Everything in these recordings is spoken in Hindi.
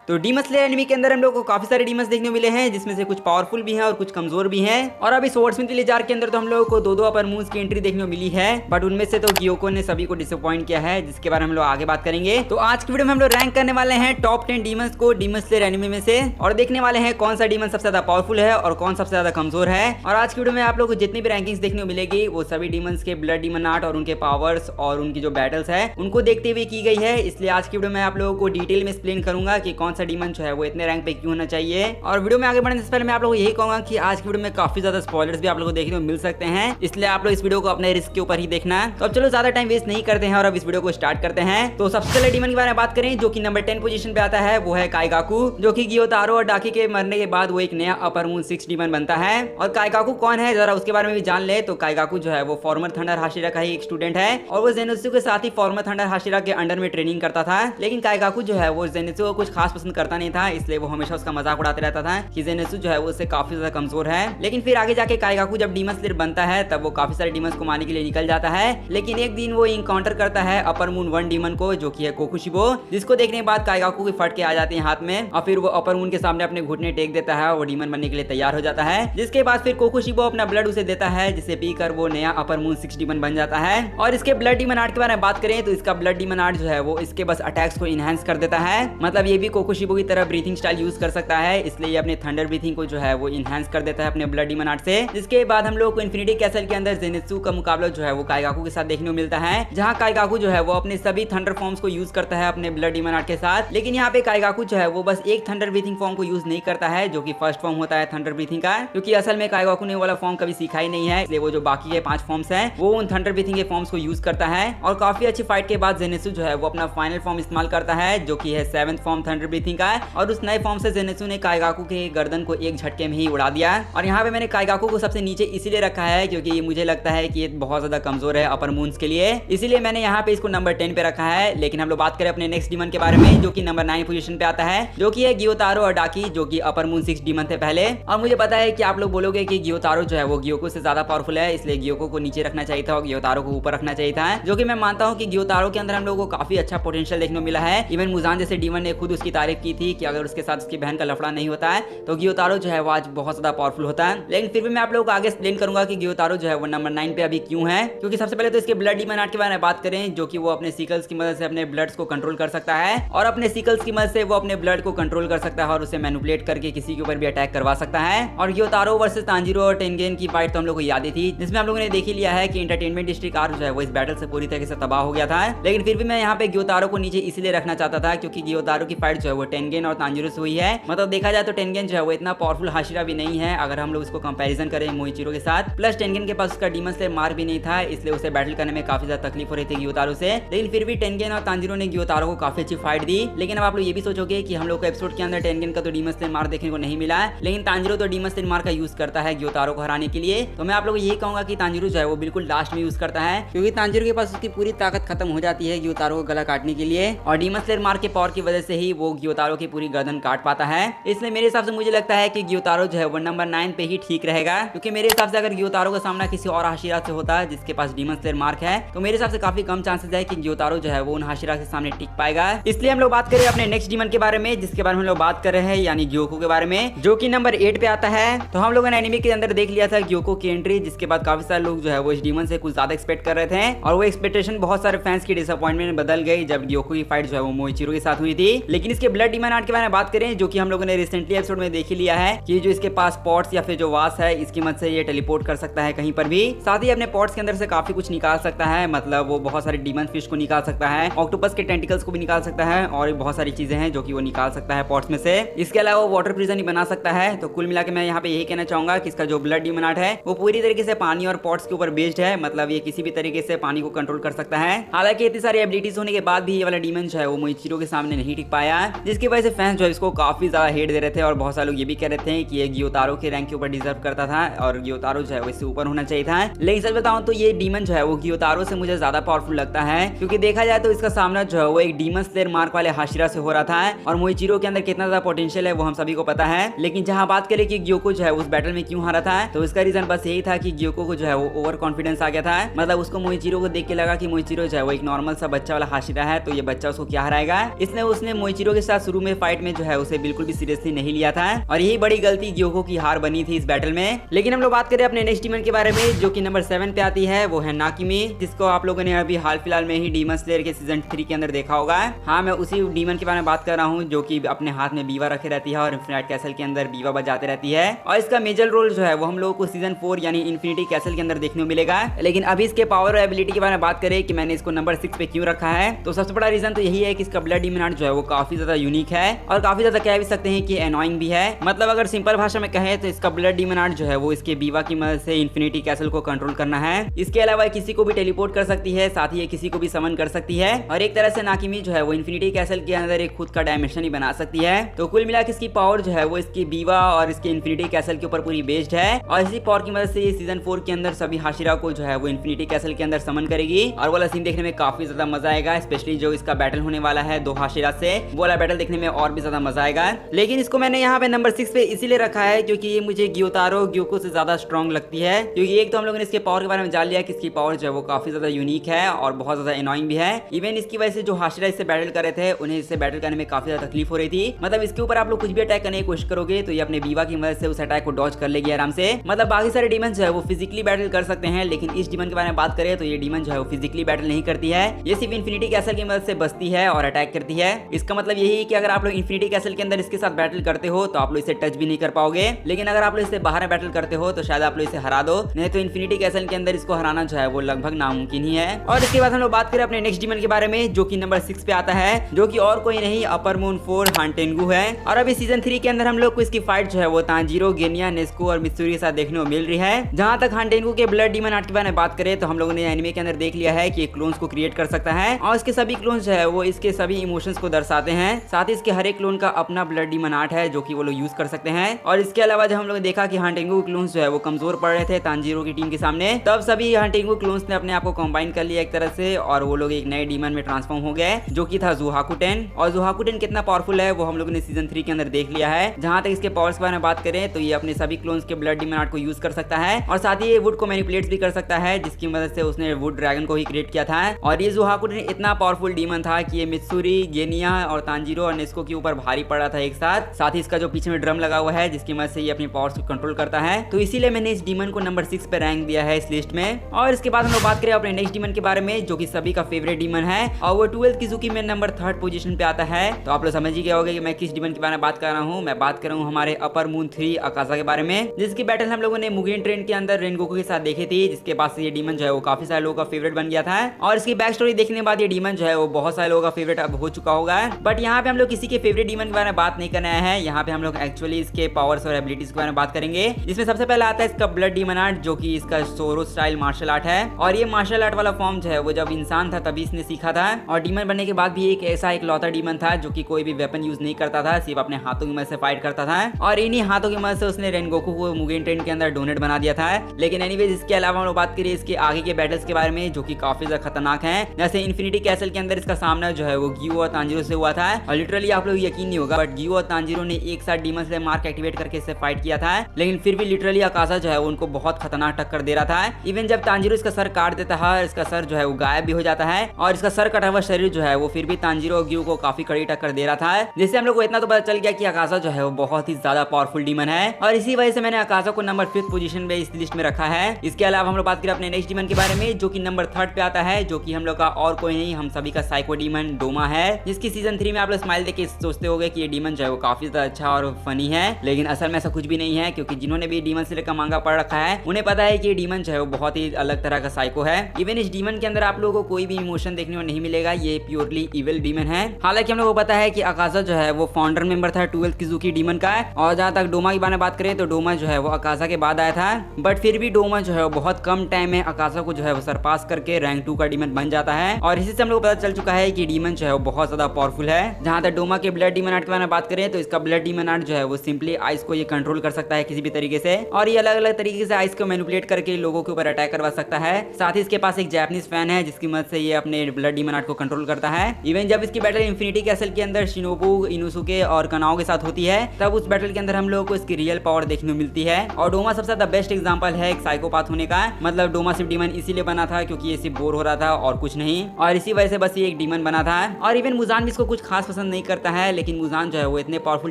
तो डीमन स्लेयर एनिमी के अंदर हम लोग को काफी सारे डीमंस देखने को मिले हैं, जिसमें से कुछ पावरफुल भी हैं और कुछ कमजोर भी हैं। और अभी स्वॉर्ड्समैन विलेजार के अंदर तो हम लोगों को दो अपर मून्स की एंट्री देखने को मिली है, बट उनमें से तो गियोको ने सभी को डिसअपॉइंट किया है, जिसके बारे में हम लोग आगे बात करेंगे। तो आज की वीडियो में हम लोग रैंक करने वाले हैं टॉप 10 डीमंस को डीमन स्लेयर एनिमी में से, और देखने वाले हैं कौन सा डीमन सबसे ज्यादा पावरफुल है और कौन सबसे ज्यादा कमजोर है। और आज की वीडियो में आप लोग को जितनी भी रैंकिंग्स देखने को मिलेगी वो सभी डीमंस के ब्लड डीमन आर्ट और उनके पावर्स और उनकी जो बैटल्स है उनको देखते हुए की गई है। इसलिए आज की वीडियो में आप लोगों को डिटेल में एक्सप्लेन करूंगा कि कौन सा डीमन जो है वो इतने रैंक पे क्यों होना चाहिए। और वीडियो में आगे बढ़ने से पहले मैं आप लोगों को यही कहूंगा कि आज की वीडियो में काफी ज्यादा स्पॉयलर्स भी आप लोगों को देखने को मिल सकते हैं, इसलिए आप लोग इस वीडियो को अपने रिस्क के ऊपर ही देखना। तो अब चलो ज्यादा टाइम वेस्ट नहीं करते हैं और अब इस वीडियो को स्टार्ट करते हैं। तो सबसे पहले डीमन के बारे में बात करें जो कि नंबर 10 पोजीशन पे आता है, वो है काइगाकू, जो कि गियोतारो और डाकी के मरने के बाद वो एक नया अपर मून 6 डीमन बनता है। और काइगाकू कौन है जरा उसके बारे में भी जान ले। तो काइगाकू जो है वो फॉर्मर थंडर हाशिरा का ही एक स्टूडेंट है और वो जेनित्सु के साथ ही फॉर्मर थंडर हाशिरा के अंडर में ट्रेनिंग करता था। लेकिन काइगाकू जो है वो जेनित्सु को कुछ खास पसंद करता नहीं था, इसलिए वो हमेशा उसका मजाक उड़ाते रहता था कि जेनित्सु जो है वो उससे काफी ज्यादा कमजोर है। लेकिन फिर आगे जाके काइगाकू जब डीमन स्लेयर बनता है तब वो काफी सारे डीमंस को मारने के लिए निकल जाता है। लेकिन एक दिन वो इनकाउंटर करता है अपर मून 1 डीमन को, जो कि है कोकुशिबो, जिसको देखने के बाद काइगाकू के फटके आ जाते हैं हाथ में और फिर वो अपर मून के सामने अपने घुटने टेक देता है और वो डीमन बनने के लिए तैयार हो जाता है। जिसके बाद फिर कोकुशिबो अपना ब्लड उसे देता है, जिसे पीकर वो नया अपर मून 6 डीमन बन जाता है। और इसके ब्लड डीमन आर्ट के बारे में बात करें तो इसका ब्लड डीमन आर्ट जो है वो इसके बस अटैक्स को इनहेंस कर देता है, मतलब ये भी कोकुशिबो की तरह ब्रीथिंग स्टाइल यूज कर सकता है, इसलिए ये अपने थंडर ब्रीथिंग को जो है वो इनहेंस कर देता है अपने ब्लड डीमन आर्ट से। जिसके बाद हम लोग को इन्फिनिटी कैसल के अंदर जेनित्सु का मुकाबला जो है वो काइगाकू के साथ देखने को मिलता है, जहां काइगाकू जो है वो अपने सभी थंडर फॉर्म्स को यूज करता है अपने ब्लड डीमन आर्ट के साथ। लेकिन यहाँ पे काइगाकू जो है वो बस एक थंडर ब्रीथिंग फॉर्म को यूज नहीं करता है, जो कि फर्स्ट फॉर्म होता है थंडर ब्रीथिंग का, क्योंकि असल में काइगाकू ने वाला फॉर्म कभी सीखा ही नहीं है, इसलिए वो जो बाकी के 5 फॉर्म्स हैं वो उन थंडर ब्रीथिंग के फॉर्म्स को यूज करता है। और काफी अच्छी फाइट के बाद जेनित्सु जो है वो अपना फाइनल फॉर्म इस्तेमाल करता है, जो कि है 7th फॉर्म थंडर ब्रीथिंग का, और उस नए फॉर्म से जेनित्सु ने काइगाकू के गर्दन को एक झटके में ही उड़ा दिया। और यहाँ पे मैंने काइगाकू को सबसे नीचे इसीलिए रखा है क्योंकि मुझे लगता है कि ये बहुत ज्यादा कमजोर है अपर मून्स के लिए, इसीलिए मैंने यहाँ पे इसको नंबर 10 पे रखा है। लेकिन हम लोग बात करें अपने नेक्स्ट डीमन के बारे में, जो कि नंबर 9 पोजीशन पे आता है, जो कि है गियोतारो और डाकी, जो कि अपर मून 6 डीमन थे पहले। और मुझे पता है कि आप लोग बोलोगे कि गियोतारो जो है वो गियोको से ज्यादा पावरफुल है, इसलिए गियोको को नीचे रखना चाहिए था और गियोतारो को ऊपर रखना चाहिए था, जो कि मैं मानता हूँ कि गियोतारो के अंदर हम लोगों को काफी अच्छा पोटेंशियल देखने को मिला है। इवन मुजान जैसे डीमन ने खुद उसकी तारीफ की थी कि अगर उसके साथ उसकी बहन का लफड़ा नहीं होता है तो गियोतारो जो है वो आज बहुत ज्यादा पावरफुल होता है। लेकिन फिर भी मैं आप लोगों को आगे एक्सप्लेन करूंगा कि गियोतारो जो है वो नंबर 9 पे अभी क्यों है। क्योंकि सबसे पहले तो इसके ब्लड डीमन आर्ट के बारे में बात करें, जो कि वो अपने सिकल्स की मदद से अपने ब्लड्स को कंट्रोल कर सकता है, और अपने सिकल्स की मदद से वो अपने ब्लड को कंट्रोल कर सकता है और उसे मैनिपुलेट करके किसी के ऊपर भी अटैक करवा सकता है। और गियोतारो वर्सेस तांजीरो और टेनगेन की फाइट तो हम लोग को याद ही थी, जिसमें हम लोगों ने देख ही लिया है कि एंटरटेनमेंट डिस्ट्रिक्ट आर्क जो है वो इस बैटल से पूरी तरीके से तबाह हो गया था। लेकिन फिर भी मैं यहाँ पे गियोतारो को नीचे इसलिए रखना चाहता था क्योंकि गियोतारो की फाइट जो है वो टेनगेन और तांजीरो से हुई है। मतलब देखा जाए तो टेनगेन जो है वो इतना पावरफुल हाशिरा भी नहीं है अगर हम लोग इसको कंपैरिजन करें मोइचिरो के साथ। प्लस टेनगेन के पास उसका डीमन स्लेयर मार भी नहीं था, इसलिए उसे बैटल करने में काफी ज्यादा तकलीफ हो रही थी गियोतारो से। लेकिन फिर भी टेनगेन और तांजीरो ने गियोतारो को काफी अच्छी फाइट दी। लेकिन अब आप लोग ये भी सोचोगे कि हम लोग को एपिसोड के अंदर टेनगेन का तो डीमन स्लेयर मार देखने को नहीं मिला, लेकिन तांजीरो तो डीमन स्लेयर मार का यूज करता है गियोतारो को हराने के लिए। तो मैं आप लोग यही कहूंगा कि तांजीरो जो है वो बिल्कुल लास्ट में यूज करता है, क्योंकि तांजीरो के पास उसकी पूरी ताकत खत्म हो जाती है गियोतारो को गला काटने के लिए, और डीमन स्लेयर मार के पावर की वजह से ही वो गियोतारो की पूरी गर्दन काट पाता है। इसलिए मेरे हिसाब से मुझे लगता है कि गियोतारो जो है वो नंबर 9 पे ही ठीक रहेगा, क्योंकि मेरे हिसाब से अगर गियोतारो का सामना किसी और हाशिरा से होता है जिसके पास डीमन स्लेयर मार्क है तो मेरे हिसाब से काफी कम चांसेस है कि गियोतारो जो है वो उन हाशिरा के सामने टिक पाएगा। इसलिए हम लोग बात करें अपने नेक्स्ट डीमन के बारे में, जिसके बारे में हम लोग बात कर रहे हैं, यानी ग्योको के बारे में, जो कि नंबर 8 पे आता है। तो हम लोगों ने एनिमे के अंदर देख लिया था ग्योको की एंट्री, जिसके बाद काफी सारे लोग जो है वो इस डीमन से कुछ ज्यादा एक्सपेक्ट कर रहे थे, और वो एक्सपेक्टेशन बहुत सारे फैंस की डिसअपॉइंटमेंट में बदल गई जब ग्योको की फाइट जो है वो मोइचिरो के साथ हुई थी। लेकिन इसके ब्लड डीमन आर्ट के बारे में बात करें, जो कि हम लोगों ने रिसेंटली एपिसोड में देख ही लिया है कि जो इसके पास पॉट्स या फिर जो वास है इसकी मदद से ये टेलीपोर्ट कर सकता है कहीं पर भी, साथ ही अपने पॉट्स के अंदर से काफी कुछ निकाल सकता है, मतलब वो बहुत सारे डीमन फिश को निकाल सकता है, ऑक्टोपस के टेंटिकल्स को भी निकाल सकता है, और बहुत सारी चीजें हैं जो कि वो निकाल सकता है पॉट्स में से। इसके अलावा वो वाटर प्रिजन ही बना सकता है। तो कुल मिला के मैं यहाँ पे यही कहना चाहूंगा कि इसका जो ब्लड डीमन आर्ट है वो पूरी तरीके से पानी और पॉट्स के ऊपर बेस्ड है, मतलब ये किसी भी तरीके से पानी को कंट्रोल कर सकता है। हालांकि इतनी सारी एबिलिटीज होने के बाद भी ये वाला डीमन जो है वो मोइचिरो के सामने नहीं टिक पाया, जिसकी वजह से फैंस जो है इसको काफी ज्यादा हेट दे रहे थे, और बहुत सारे लोग ये भी कह रहे थे कि ये गियोतारो के रैंक के ऊपर डिजर्व करता था और गियोतारो जो है वो इससे ऊपर होना चाहिए था। लेकिन सच बताऊं तो ये डीमन जो है वो गियोतारो से मुझे ज्यादा पावरफुल लगता है, क्योंकि देखा जाए तो इसका सामना जो है वो एक डीमन स्लेयर मार्क वाले हाशिरा से हो रहा था, और मोइचिरो के अंदर कितना ज्यादा पोटेंशियल है वो हम सभी को पता है। लेकिन जहां बात करें कि ग्योको जो है उस बैटल में क्यों हारा था, तो इसका रीजन बस यही था कि ग्योको को जो है वो ओवर कॉन्फिडेंस आ गया था, मतलब उसको मोइचिरो को देख के लगा कि मोइचिरो जो है वो एक नॉर्मल सा बच्चा वाला हाशिरा है, तो ये बच्चा उसको क्या हराएगा, इसलिए उसने मोइचिरो के साथ साथ शुरू में फाइट में जो है उसे बिल्कुल भी सीरियसली नहीं लिया था और यही बड़ी गलती ग्योको की हार बनी थी इस बैटल में। लेकिन हम लोग बात करें अपने नेक्स्ट डीमन के बारे में जो कि नंबर 7 पे आती है, वो है नाकिमी, जिसको आप लोगों ने अभी हाल फिलहाल में ही डीमन स्लेयर के सीजन 3 के अंदर देखा होगा। हाँ, मैं उसी डीमन के बारे में बात कर रहा हूँ जो कि अपने हाथ में बीवा रखे रहती है और इन्फिनिटी कैसल के अंदर बीवा बजाते रहती है और इसका मेजर रोल जो है वो हम लोगों को सीजन 4 यानी इन्फिनिटी कैसल के अंदर देखने को मिलेगा। लेकिन अभी इसके पावर और एबिलिटी के बारे में बात करें कि मैंने इसको नंबर 6 पे क्यों रखा है, तो सबसे बड़ा रीजन तो यही है कि इसका ब्लड डीमन आर्ट जो है वो काफी ज्यादा यूनिक है और काफी ज्यादा कह भी सकते हैं कि एनोइंग भी है। मतलब अगर सिंपल भाषा में कहें तो इसका ब्लड डीमन आर्ट जो है वो इसके बीवा की मदद से इन्फिनिटी कैसल को कंट्रोल करना है। इसके अलावा किसी को भी टेलीपोर्ट कर सकती है, साथ ही किसी को भी समन कर सकती है और एक तरह से नाकिमी जो है वो इन्फिनिटी कैसल के अंदर एक खुद का डायमेंशन ही बना सकती है। तो कुल मिलाकर इसकी पावर जो है वो इसकी बीवा और इसके इन्फिनिटी कैसल के ऊपर पूरी बेस्ड है और इसी पावर की मदद से ये सीजन 4 के अंदर सभी हाशिरा को जो है वो इन्फिनिटी कैसल के अंदर समन करेगी और वाला सीन देखने में काफी ज्यादा मजा आएगा। स्पेशली जो इसका बैटल होने वाला है 2 हाशिरा से, वो वाला बैटल देखने में और भी ज्यादा मजा आएगा। लेकिन इसको मैंने यहाँ पे नंबर 6 पे इसीलिए रखा है क्योंकि ये मुझे ग्योतारो ग्योको से ज्यादा स्ट्रॉन्ग लगती है, क्योंकि एक तो हम लोगों ने इसके पावर के बारे में जान लिया कि इसकी पावर जो है वो काफी ज्यादा यूनिक है और बहुत ज्यादा एनोइंग भी है। इवन इसकी वजह से जो हाशिरा इससे बैटल कर रहे थे उन्हें इससे बैटल करने में काफी ज्यादा तकलीफ हो रही थी। मतलब इसके ऊपर आप लोग कुछ भी अटैक करने की कोशिश करोगे तो ये अपने बीवा की मदद से उस अटैक को डॉज कर लेगी आराम से। मतलब बाकी सारे डीमन जो है वो फिजिकली बैटल कर सकते हैं, लेकिन इस डीमन के बारे में बात करें तो ये डीमन जो है वो फिजिकली बैटल नहीं करती है, ये सिर्फ इन्फिनिटी कैसल की मदद से बचती है और अटैक करती है। इसका मतलब यही है कि अगर आप लोग इन्फिनिटी कैसल के अंदर इसके साथ बैटल करते हो तो आप लोग इसे टच भी नहीं कर पाओगे, लेकिन अगर आप लोग इससे बाहर बैटल करते हो तो शायद आप लोग इसे हरा दो, नहीं तो इन्फिनिटी कैसल के अंदर इसको हराना जो है वो लगभग नामुमकिन ही है। और इसके बाद हम लोग बात करें अपने नेक्स्ट डीमन के बारे में जो कि नंबर 6 पे आता है, जो कि और कोई नहीं अपर मून 4 हांटेंगू है। और अभी सीजन 3 के अंदर हम लोग को इसकी फाइट जो है वो तांजीरो, गेनिया, नेस्को और मित्सुरी के साथ देखने को मिल रही है। जहां तक हांटेंगू के ब्लड डीमन आर्ट के बारे में बात करें तो हम लोगों ने एनिमे के अंदर देख लिया है कि क्लोन्स को क्रिएट कर सकता है और इसके सभी क्लोन्स जो है वो इसके सभी इमोशंस को दर्शाते हैं। साथ ही इसके हर एक क्लोन का अपना ब्लड डीमन आर्ट है जो कि वो लोग यूज कर सकते हैं। और इसके अलावा जब हम लोग देखा कि हांटेंगू के क्लोन्स जो है वो कमजोर पड़ रहे थे तांजीरो की टीम के सामने, तब सभी हांटेंगू क्लोन्स ने अपने आप को कंबाइन कर लिया एक तरह से और वो लोग एक नए डीमन में ट्रांसफॉर्म हो गए जो कि था ज़ुहाकुटेन। और ज़ुहाकुटेन कितना पावरफुल है वो हम लोगों ने सीजन 3 के अंदर देख लिया है। जहां तक इसके पावर्स के बारे में बात करें तो ये अपने सभी क्लोन्स के ब्लड डीमन आर्ट को यूज कर सकता है और साथ ही ये वुड को मैनिपुलेट भी कर सकता है, जिसकी मदद से उसने वुड ड्रैगन को ही क्रिएट किया था। और ये ज़ुहाकुटेन इतना पावरफुल डीमन था कि ये मित्सुरी, गेनिया और तांजीरो और नेस्को के ऊपर भारी पड़ रहा था एक साथ। साथ ही इसका जो पीछे में ड्रम लगा हुआ है जिसकी मदद से ये अपनी पावर्स को कंट्रोल करता है, तो इसीलिए मैंने इस डीमन को नंबर 6 पे रैंक दिया है इस लिस्ट में। और इसके बाद हम लोग बात करें अपने नेक्स्ट डीमन के बारे में जो कि सभी का फेवरेट डीमन है और वो 12th किजुकी में नंबर 3rd पोजीशन पे आता है। तो आप लोग समझ ही गए होंगे कि मैं किस डीमन के बारे में बात कर रहा हूँ। मैं बात कर रहा हूँ हमारे अपर मून 3 अकाजा के बारे में, जिसकी बैटल हम लोगों ने मुगेन ट्रेन के अंदर रेनगोकू के साथ देखी थी, जिसके बाद से ये डीमन जो है वो काफी सारे लोगों का फेवरेट बन गया था। और इसकी बैक स्टोरी देखने के बाद ये डीमन जो है वो बहुत सारे लोगों का फेवरेट अब हो चुका होगा। बट यहाँ पे हम लोग किसी के फेवरेट डीमन के बारे में बात नहीं करना है, यहाँ पे हम लोग एक्चुअली इसके पावर्स और एबिलिटीज के बारे में बात करेंगे, जिसमें सबसे पहले आता है इसका ब्लड डीमन आर्ट जो कि इसका सोरो स्टाइल मार्शल आर्ट है। और ये मार्शल आर्ट वाला फॉर्म जो है वो जब इंसान था तभी इसने सीखा था और डीमन बनने के बाद भी एक ऐसा एक लौता डीमन था जो कि कोई भी वेपन यूज नहीं करता था, सिर्फ अपने हाथों की मदद से फाइट करता था और इन्हीं हाथों की मदद से उसने रेनगोकू को मुगेन ट्रेन के अंदर डोनेट बना दिया था। लेकिन एनीवेज इसके अलावा हम लोग बात करिए इसके आगे के बैटल्स के बारे में जो कि काफी ज्यादा खतरनाक हैं। जैसे इन्फिनिटी कैसल के अंदर इसका सामना जो है वो गियो और तांजीरो से हुआ था और लिटरली आप लोग यकीन नहीं होगा बट गियो और तांजीरो ने एक साथ डीमन से मार्क एक्टिवेट करके इससे फाइट किया था, लेकिन फिर भी लिटरली अकाजा जो है वो उनको बहुत खतरनाक टक्कर दे रहा था। इवन जब तांजीरो इसका सर काट देता है, इसका सर जो है वो गायब भी हो जाता है और इसका सर कटा हुआ शरीर जो है वो फिर भी तांजीरो और गियो को काफी कड़ी टक्कर दे रहा था, जिससे हम लोग को इतना तो पता चल गया कि अकाजा जो है वो बहुत ही ज्यादा पावरफुल डीमन है और इसी वजह से मैंने अकाजा को नंबर 5th पोजीशन पे इस लिस्ट में रखा है। इसके अलावा हम लोग बात करें अपने नेक्स्ट डीमन के बारे में जो कि नंबर 3rd पे आता है, जो कि हम लोग का और कोई नहीं हम सभी का साइको डीमन डोमा है, जिसकी सीजन 3 में आप लोग स्माइल देख के सोचते होंगे कि ये डीमन जो है वो काफी ज्यादा अच्छा और फनी है, लेकिन असल में ऐसा कुछ भी नहीं है क्योंकि जिन्होंने भी डीमन स्लेयर का मांगा पढ़ रखा है उन्हें पता है कि ये डीमन जो है वो बहुत ही अलग तरह का साइको है। इवन इस डीमन के अंदर आप लोगों को कोई भी इमोशन देखने को नहीं मिलेगा, ये प्योरली इविल डीमन है। हालांकि हम लोगों को पता है कि अकाजा जो है वो फाउंडर मेंबर था 12th किजुकी डीमन का और जहां तक डोमा की बारे में बात करें तो डोमा जो है वो अकाजा के बाद आया था, बट फिर भी डोमा जो है वो बहुत कम टाइम में अकाजा को जो है वो सरपास करके रैंक 2 का डीमन बन जाता है और इसी से हम लोग को पता चल चुका है कि डीमन जो है वो बहुत ज्यादा पावरफुल है। जहां तक डोमा के ब्लड डीमन आर्ट के बारे में बात करें तो इसका ब्लड डीमन आर्ट जो है वो सिंपली आइस को ये कंट्रोल कर सकता है किसी भी तरीके से और ये अलग अलग तरीके से आइस को मैनिपुलेट करके लोगों के ऊपर अटैक करवा सकता है। साथ ही इसके पास एक जापानीज फैन है जिसकी मदद से ये अपने ब्लड डीमन आर्ट को कंट्रोल करता है। इवन जब इसकी बैटल इन्फिनिटी कैसल के अंदर शिनोबु, इनुसुके और कनाओ के साथ होती है तब उस बैटल के अंदर हम लोगों को इसकी रियल पावर देखने को मिलती है और डोमा सबसे ज्यादा बेस्ट एग्जांपल है एक साइकोपाथ होने का। मतलब डोमा सिर्फ डीमन इसीलिए बना था क्योंकि ये सिर्फ बोर हो रहा था और कुछ नहीं, और इसी वजह से बस ये एक डीमन बना था। और इवन मुजान भी इसको कुछ खास पसंद पसंद नहीं करता है, लेकिन मुजान जो है वो इतने पावरफुल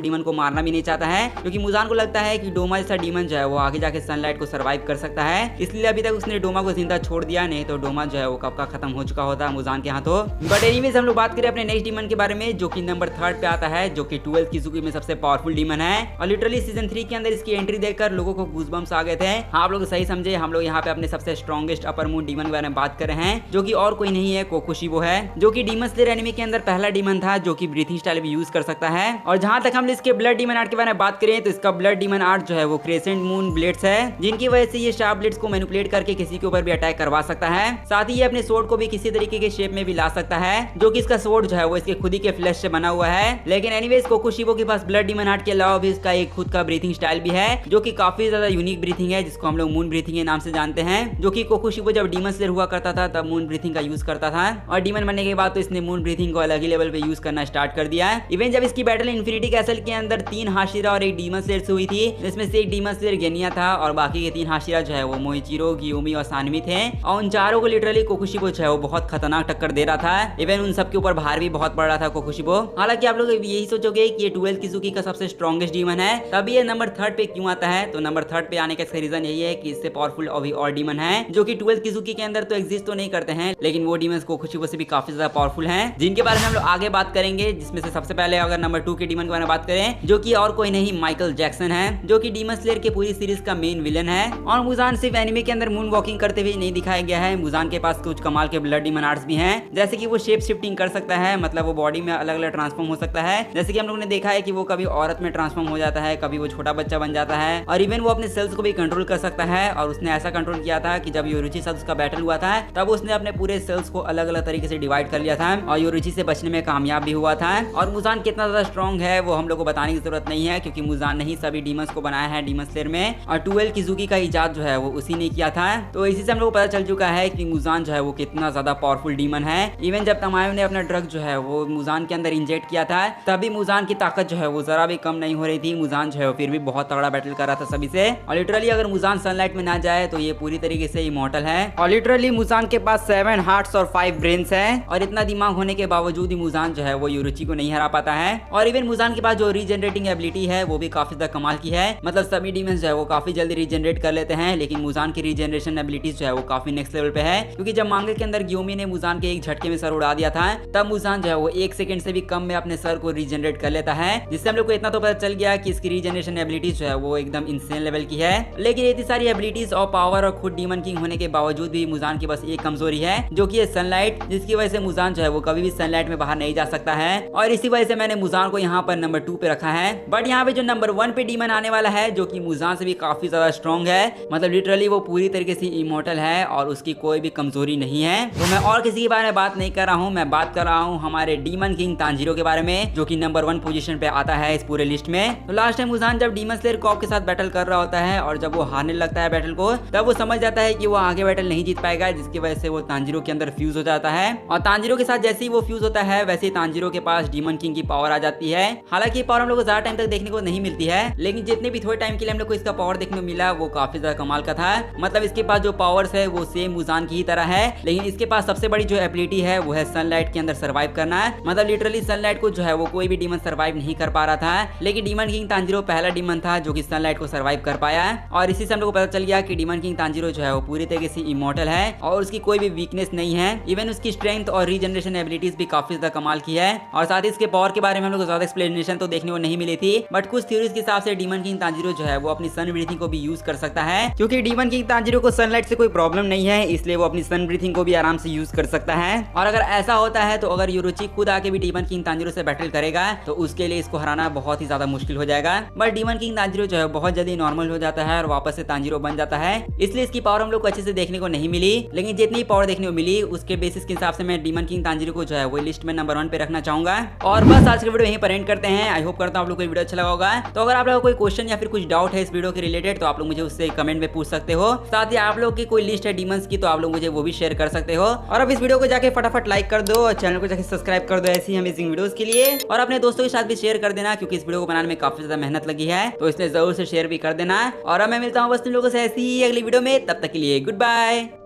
डीमन को मारना भी नहीं चाहता है, क्योंकि मुजान को लगता है कि डोमा जैसा डीमन जो है वो आगे जाके सनलाइट को सर्वाइव कर सकता है। इसलिए अभी तक उसने डोमा को जिंदा छोड़ दिया, नहीं तो डोमा जो है वो कब का खत्म हो चुका होता मुजान के हाथों। बट एनीवेज हम लोग बात करें अपने नेक्स्ट डीमन के बारे में, जो कि नंबर 3 पे आता है, जो कि 12th किजुकी में सबसे पावरफुल डीमन है। और लिटरली सीजन 3 के अंदर इसकी एंट्री देखकर लोगों को गूज़बम्स आ गए थे। हाँ, आप लोग सही समझे, हम लोग यहाँ पे अपने सबसे स्ट्रॉन्गेस्ट अपर मून डीमन के बारे में बात कर रहे हैं, जो कि और कोई नहीं है, कोकुशिबो है, जो कि डीमन स्लेयर एनिमे के अंदर पहला डीमन था जो कि ब्रीथिंग स्टाइल भी यूज कर सकता है। और जहां तक हम इसके ब्लड डीमन आर्ट के बारे में बात करें तो इसका ब्लड डीमन आर्ट जो है वो क्रेसेंट मून ब्लेड्स है, जिनकी वजह से ये शार्प ब्लेड्स को मैनिपुलेट करके किसी के ऊपर भी अटैक करवा सकता है। साथ ही ये अपने स्वॉर्ड को भी किसी तरीके के शेप में भी ला सकता है, जो कि इसका स्वॉर्ड जो है वो इसके खुद ही के फ्लैश से बना हुआ है। लेकिन एनीवेज कोकुशिबो के पास ब्लड डीमन आर्ट के अलावा भी इसका एक खुद का ब्रीथिंग स्टाइल भी है, जो कि काफी ज्यादा यूनिक ब्रीथिंग है, जिसको हम लोग मून ब्रीथिंग के नाम से जानते हैं। जो कि कोकुशिबो जब डीमन स्लेयर हुआ करता था तब मून ब्रीथिंग का यूज करता था, और डीमन बनने के बाद तो इसने मून ब्रीथिंग को अलग ही लेवल पे यूज करना स्टार्ट कर दिया। इवन जब इसकी बैटल इन्फिनिटी कैसल के अंदर 3 हाशिरा और एक डीमन स्लेयर से हुई थी, जिसमें से एक डीमन स्लेयर गेनिया था और बाकी के 3 हाशिरा जो है वो मोइचिरो, गियोमी और सानवी थे। और उन चारों को लिटरली कोकुशिबो जो है वो बहुत खतरनाक टक्कर दे रहा था। इवन उन सबके ऊपर भार भी बहुत पड़ रहा था कोकुशिबो। हालांकि आप लोग यही सोचोगे कि ये 12th किजुकी का सबसे स्ट्रॉन्गेस्ट डीमन है, तभी ये नंबर 3 पे क्यों आता है। तो नंबर 3 पे आने का रीजन यही है कि इससे पावरफुल अभी और डीमन है, जो कि 12th किजुकी के अंदर तो एग्जिस्ट तो नहीं करते हैं, लेकिन वो डीमन कोकुशिबो से भी काफी ज्यादा पावरफुल हैं, जिनके बारे में हम लोग आगे बात करेंगे। जिसमें से सबसे पहले अगर नंबर 2 के डीमन के बारे में बात करें, जो कि और कोई नहीं माइकल जैक्सन है, जो कि डीमन स्लेयर के पूरी सीरीज का मेन विलन है। और मुजान सिर्फ एनिमे के अंदर मून वॉकिंग करते हुए नहीं दिखाया गया है, मुजान के पास कुछ कमाल के ब्लड डीमन आर्ट्स भी हैं, जैसे कि वो शेप शिफ्टिंग कर सकता है, मतलब वो बॉडी में अलग अलग ट्रांसफॉर्म हो सकता है। जैसे कि हम लोगों ने देखा है कि वो कभी औरत में ट्रांसफॉर्म हो जाता है, कभी वो छोटा बच्चा बन जाता है, और इवन वो अपने सेल्स को भी कंट्रोल कर सकता है। और उसने ऐसा कंट्रोल किया था कि जब योरुची साथ उसका बैटल हुआ था तब उसने अपने पूरे सेल्स को अलग अलग तरीके से डिवाइड कर लिया था, और योरुची से बचने में कामयाब भी हुआ था। और मुजान कितना ज्यादा स्ट्रॉन्ग है वो हम लोग को बताने की जरूरत नहीं है, क्योंकि मुजान ने ही सभी डीमंस को बनाया है डीमन स्लेयर में, और 12 किजुकी का इजाद जो है वो उसी ने किया था। तो इसी से हम लोग को पता चल चुका है कि मुजान जो है वो कितना ज्यादा पावरफुल डीमन है। इवन जब तमायो ने अपना ड्रग जो है वो मुजान के अंदर इंजेक्ट किया था, तभी मुजान की ताकत जो है वो जरा भी कम नहीं हो रही थी। मुजान जो है फिर भी बहुत तगड़ा बैटल कर रहा था सभी से, और लिटरली अगर मुजान सनलाइट में ना जाए तो ये पूरी तरीके से इमॉर्टल है। और लिटरली मुजान के पास 7 हार्ट्स और 5 ब्रेन्स है, और इतना दिमाग होने के बावजूद ही मुजान जो है वो योरुची को नहीं हरा पाता है। और इवन मुजान के पास जो रीजनरेटिंग एबिलिटी है वो भी काफी ज्यादा कमाल की है, मतलब सभी डीमंस जो है वो काफी जल्दी रीजनरेट कर लेते हैं, लेकिन मुजान की रीजनरेशन एबिलिटीज जो है वो काफी नेक्स्ट लेवल पे है। क्योंकि जब मांगे के अंदर गियोमी ने मुजान के एक झटके में सर उड़ा दिया था, तब मुजान जो है वो 1 सेकंड से भी कम में अपने सर को रीजनरेट कर लेता है, जिससे हम लोग को इतना तो पता चल गया कि इसकी रीजनरेशन एबिलिटीज जो है वो एकदम इंसेन लेवल की है। लेकिन इतनी सारी एबिलिटीज और पावर और खुद डीमन किंग होने के बावजूद भी मुजान के पास एक कमजोरी है, जो कि है सनलाइट, जिसकी वजह से मुजान जो है वो कभी भी सनलाइट में बाहर नहीं जा सकता है। और इसी वजह से मैंने मुजान को यहाँ पर नंबर 2 पे रखा है। बट यहाँ पे जो नंबर 1 पे डीमन आने वाला है, जो कि मुजान से भी काफी ज्यादा स्ट्रॉन्ग है, मतलब लिटरली वो पूरी तरीके से इमॉर्टल है और उसकी कोई भी कमजोरी नहीं है। तो मैं और किसी के बारे में बात नहीं कर रहा हूँ, मैं बात कर रहा हूँ हमारे डीमन किंग तांजीरो के बारे में, जो कि नंबर 1 पोजीशन पे आता है इस पूरे लिस्ट में। तो लास्ट टाइम मुजान जब डीमन स्लेयर कॉप के साथ बैटल कर रहा होता है, और जब वो हारने लगता है बैटल को, तब वो समझ जाता है कि वो आगे बैटल नहीं जीत पाएगा, जिसकी वजह से वो तांजीरो के अंदर फ्यूज हो जाता है। और तांजीरो के साथ जैसे ही वो फ्यूज होता है, वैसे ही तांजीरो के पास डीमन किंग की पावर आ जाती है। हालांकि पावर हम लोग को ज्यादा टाइम तक देखने को नहीं मिलती है, लेकिन जितने भी थोड़े टाइम के लिए हम लोग को इसका पावर देखने को मिला वो काफी ज्यादा कमाल का था। मतलब इसके पास जो पावर्स है वो सेम मुजान की ही तरह है, लेकिन इसके पास सबसे बड़ी जो एबिलिटी है वो है सनलाइट के अंदर सर्वाइव करना है। मतलब लिटरली सनलाइट को जो है वो कोई भी डीमन सर्वाइव नहीं कर पा रहा था, लेकिन डीमन किंग तांजीरो पहला डीमन था जो कि सनलाइट को सर्वाइव कर पाया। और इसी से हम लोग को पता चल गया कि डीमन किंग तांजीरो जो है वो पूरी तरीके से इमॉर्टल है और उसकी कोई भी वीकनेस नहीं है। इवन उसकी स्ट्रेंथ और रीजनरेशन एबिलिटीज भी काफी ज्यादा कमाल की है। और साथ ही इसके पावर के बारे में हम लोग को ज्यादा एक्सप्लेनेशन तो देखने को नहीं मिली थी, बट कुछ थ्योरीज के हिसाब से डीमन किंग तांजीरो जो है वो अपनी सन ब्रीथिंग को भी यूज कर सकता है, क्योंकि डीमन किंग तांजीरो को सनलाइट से कोई प्रॉब्लम नहीं है, इसलिए वो अपनी सन ब्रीथिंग को भी आराम से यूज कर सकता है। और अगर ऐसा होता है तो अगर योरुची खुद आके भी डीमन किंग तांजीरो से बैटल करेगा तो उसके लिए इसको हराना बहुत ही ज्यादा मुश्किल हो जाएगा। बट डीमन किंग तांजीरो जो है बहुत जल्दी नॉर्मल हो जाता है और वापस से तांजीरो बन जाता है, इसलिए इसकी पावर हम लोग को अच्छे से देखने को नहीं मिली। लेकिन जितनी पावर देखने को मिली उसके बेसिस के हिसाब से मैं डीमन किंग तांजीरो को जो है वो लिस्ट में नंबर 1 पे रखना चाहूंगा। और बस आज का वीडियो यहीं पर एंड करते हैं। आई होप करता हूं आप लोग को वीडियो अच्छा लगा होगा। तो अगर आप लोगों को कोई क्वेश्चन या फिर कुछ डाउट है इस वीडियो के रिलेटेड तो आप लोग मुझे उससे कमेंट में पूछ सकते हो। साथ ही आप लोग की कोई लिस्ट है डीमंस की तो आप लोग मुझे वो भी शेयर कर सकते हो। और अब इस वीडियो को जाके फटाफट लाइक कर दो और चैनल को जाके सब्सक्राइब कर दो ऐसी अमेजिंग वीडियोस के लिए। और अपने दोस्तों के साथ भी शेयर कर देना, क्योंकि इस वीडियो को बनाने में काफी ज्यादा मेहनत लगी है, तो इसलिए जरूर से शेयर भी कर देना। और अब मैं मिलता हूँ बस तुम लोगों से ऐसी ही अगली वीडियो में, तब तक के लिए गुड बाय।